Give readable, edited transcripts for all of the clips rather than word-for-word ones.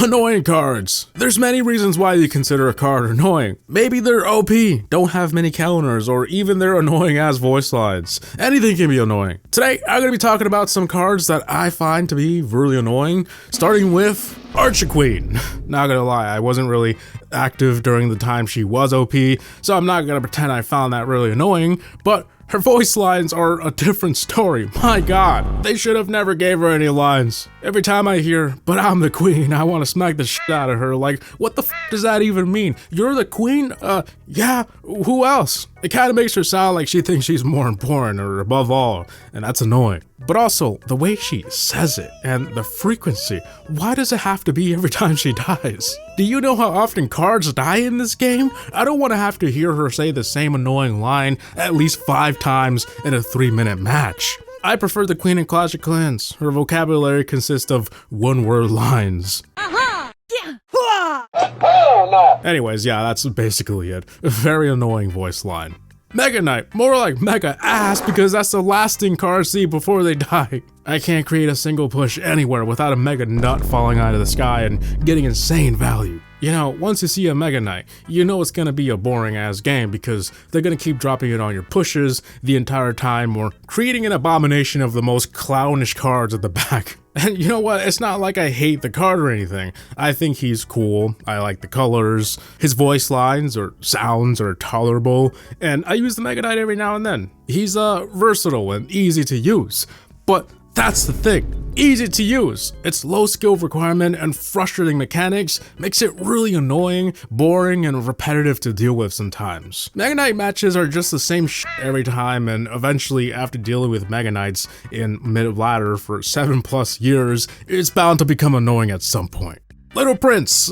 Annoying cards. There's many reasons why you consider a card annoying. Maybe they're OP, don't have many counters, or even they're annoying as voice lines. Anything can be annoying. Today, I'm going to be talking about some cards that I find to be really annoying, starting with Archer Queen. Not gonna lie, I wasn't really active during the time she was OP, so I'm not gonna pretend I found that really annoying, but her voice lines are a different story. My god, they should have never gave her any lines. Every time I hear, "But I'm the queen," I want to smack the shit out of her. Like, what the f does that even mean? You're the queen? Yeah, who else? It kind of makes her sound like she thinks she's more important or above all, and that's annoying. But also, the way she says it and the frequency. Why does it have to be every time she dies? Do you know how often cards die in this game? I don't want to have to hear her say the same annoying line at least 5 times in a 3-minute match. I prefer the Queen in Clash of Clans. Her vocabulary consists of one-word lines. Anyways, yeah, that's basically it. A very annoying voice line. Mega Knight, more like Mega Ass, because that's the last thing cards see before they die. I can't create a single push anywhere without a Mega Nut falling out of the sky and getting insane value. You know, once you see a Mega Knight, you know it's gonna be a boring ass game because they're gonna keep dropping it on your pushes the entire time or creating an abomination of the most clownish cards at the back. And you know what, it's not like I hate the card or anything. I think he's cool, I like the colors, his voice lines or sounds are tolerable, and I use the Mega Knight every now and then. He's versatile and easy to use, but that's the thing, easy to use. Its low skill requirement and frustrating mechanics makes it really annoying, boring, and repetitive to deal with sometimes. Mega Knight matches are just the same shit every time, and eventually after dealing with Mega Knights in mid-ladder for 7+ years, it's bound to become annoying at some point. Little Prince,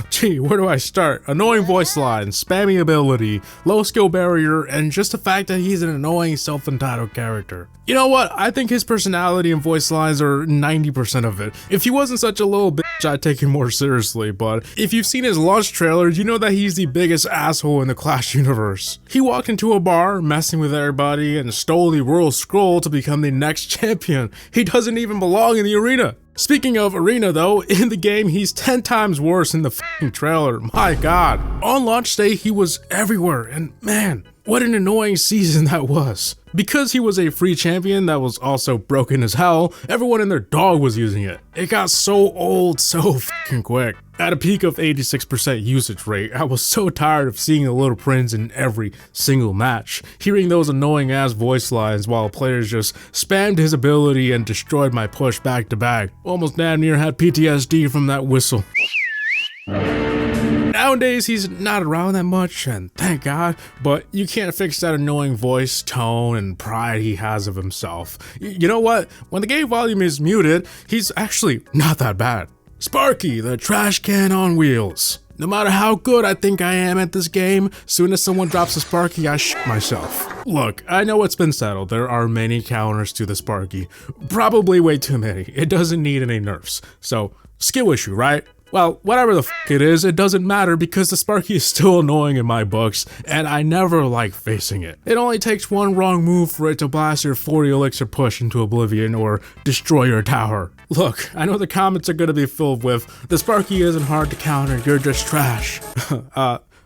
gee, where do I start? Annoying voice lines, spammy ability, low skill barrier, and just the fact that he's an annoying self-entitled character. You know what, I think his personality and voice lines are 90% of it. If he wasn't such a little bitch, I'd take him more seriously, but if you've seen his launch trailer, you know that he's the biggest asshole in the Clash universe. He walked into a bar, messing with everybody, and stole the Royal Scroll to become the next champion. He doesn't even belong in the arena. Speaking of arena though, in the game he's 10 times worse in the f***ing trailer, my god. On launch day he was everywhere, and man, what an annoying season that was. Because he was a free champion that was also broken as hell, everyone and their dog was using it. It got so old so f***ing quick. At a peak of 86% usage rate, I was so tired of seeing the Little Prince in every single match, hearing those annoying ass voice lines while players just spammed his ability and destroyed my push back to back. Almost damn near had PTSD from that whistle. Nowadays, he's not around that much, and thank God, but you can't fix that annoying voice, tone, and pride he has of himself. You know what? When the game volume is muted, he's actually not that bad. Sparky, the trash can on wheels. No matter how good I think I am at this game, soon as someone drops a Sparky, I shit myself. Look, I know it's been settled, there are many counters to the Sparky. Probably way too many, it doesn't need any nerfs. So, skill issue, right? Well, whatever the f it is, it doesn't matter because the Sparky is still annoying in my books, and I never like facing it. It only takes one wrong move for it to blast your 40 elixir push into oblivion or destroy your tower. Look, I know the comments are gonna be filled with, "The Sparky isn't hard to counter, you're just trash."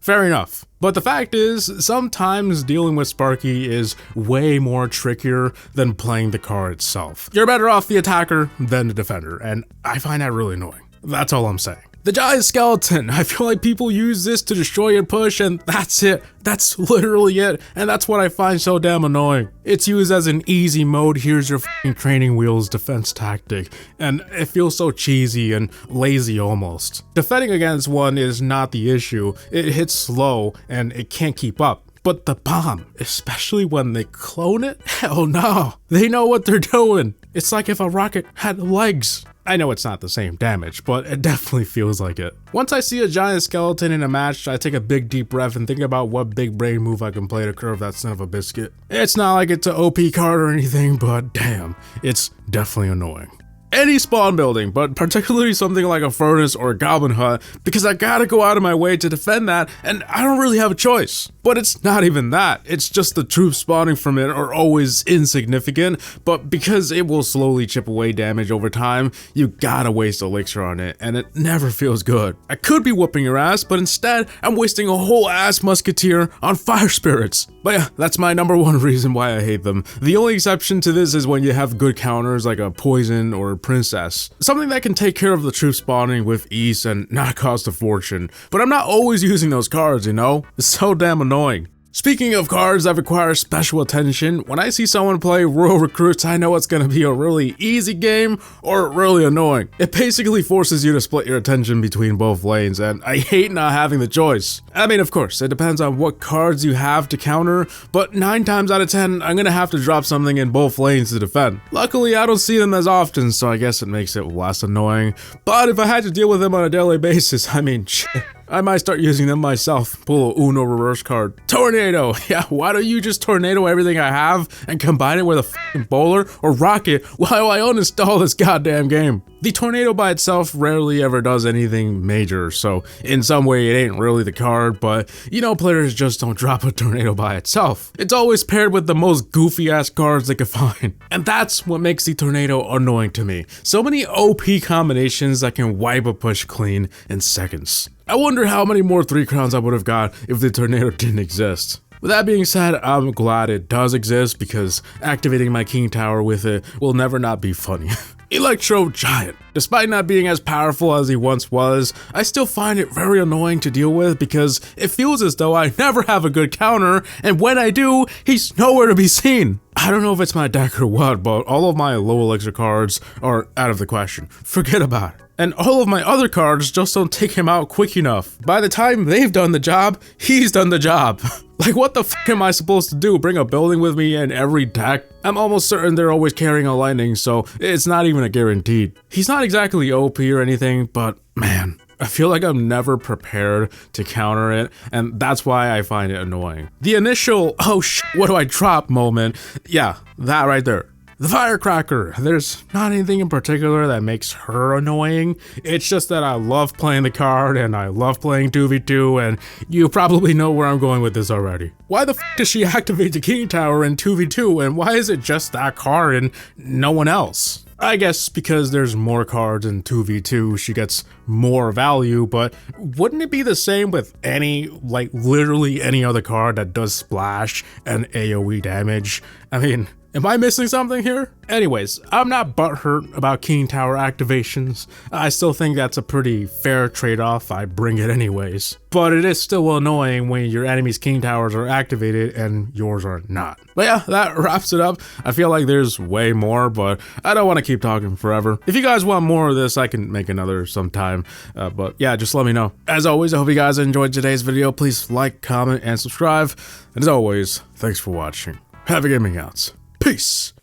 Fair enough. But the fact is, sometimes dealing with Sparky is way more trickier than playing the card itself. You're better off the attacker than the defender, and I find that really annoying. That's all I'm saying. The giant skeleton, I feel like people use this to destroy your push and that's it. That's literally it, and that's what I find so damn annoying. It's used as an easy mode, here's your f***ing training wheels defense tactic, and it feels so cheesy and lazy almost. Defending against one is not the issue, it hits slow and it can't keep up. But the bomb, especially when they clone it, hell no. They know what they're doing. It's like if a rocket had legs. I know it's not the same damage, but it definitely feels like it. Once I see a giant skeleton in a match, I take a big deep breath and think about what big brain move I can play to curve that son of a biscuit. It's not like it's an OP card or anything, but damn, it's definitely annoying. any spawn building, but particularly something like a furnace or a goblin hut, because I gotta go out of my way to defend that, and I don't really have a choice. But it's not even that, it's just the troops spawning from it are always insignificant, but because it will slowly chip away damage over time, you gotta waste elixir on it, and it never feels good. I could be whooping your ass, but instead, I'm wasting a whole ass musketeer on fire spirits. But yeah, that's my number one reason why I hate them. The only exception to this is when you have good counters like a poison or a princess. Something that can take care of the troop spawning with ease and not cost a fortune. But I'm not always using those cards, you know? It's so damn annoying. Speaking of cards that require special attention, when I see someone play Royale Recruits, I know it's gonna be a really easy game or really annoying. It basically forces you to split your attention between both lanes, and I hate not having the choice. I mean, of course, it depends on what cards you have to counter, but 9 times out of 10, I'm gonna have to drop something in both lanes to defend. Luckily, I don't see them as often, so I guess it makes it less annoying. But if I had to deal with them on a daily basis, I mean, shit. I might start using them myself. Pull a Uno reverse card. Tornado! Yeah, why don't you just tornado everything I have and combine it with a fucking bowler or rocket while I uninstall this goddamn game? The tornado by itself rarely ever does anything major, so in some way it ain't really the card, but you know players just don't drop a tornado by itself. It's always paired with the most goofy ass cards they can find. And that's what makes the tornado annoying to me. So many OP combinations that can wipe a push clean in seconds. I wonder how many more 3 crowns I would have got if the tornado didn't exist. With that being said, I'm glad it does exist because activating my king tower with it will never not be funny. Electro Giant. Despite not being as powerful as he once was, I still find it very annoying to deal with because it feels as though I never have a good counter, and when I do, he's nowhere to be seen. I don't know if it's my deck or what, but all of my low elixir cards are out of the question. Forget about it. And all of my other cards just don't take him out quick enough. By the time they've done the job, he's done the job. Like, what the f am I supposed to do? Bring a building with me in every deck? I'm almost certain they're always carrying a lightning, so it's not even a guaranteed. He's not exactly OP or anything, but man, I feel like I'm never prepared to counter it, and that's why I find it annoying. The initial, oh sh*, what do I drop moment, yeah, that right there. The Firecracker, there's not anything in particular that makes her annoying, it's just that I love playing the card and I love playing 2v2 and you probably know where I'm going with this already. Why the f does she activate the king tower in 2v2 and why is it just that card and no one else? I guess because there's more cards in 2v2, she gets more value, but wouldn't it be the same with any, like literally any other card that does splash and AoE damage? I mean, am I missing something here? Anyways, I'm not butthurt about King Tower activations. I still think that's a pretty fair trade-off, I bring it anyways. But it is still annoying when your enemy's King Towers are activated and yours are not. But yeah, that wraps it up. I feel like there's way more, but I don't want to keep talking forever. If you guys want more of this, I can make another sometime. But yeah, just let me know. As always, I hope you guys enjoyed today's video. Please like, comment, and subscribe. And as always, thanks for watching. Havoc Gaming out. Peace!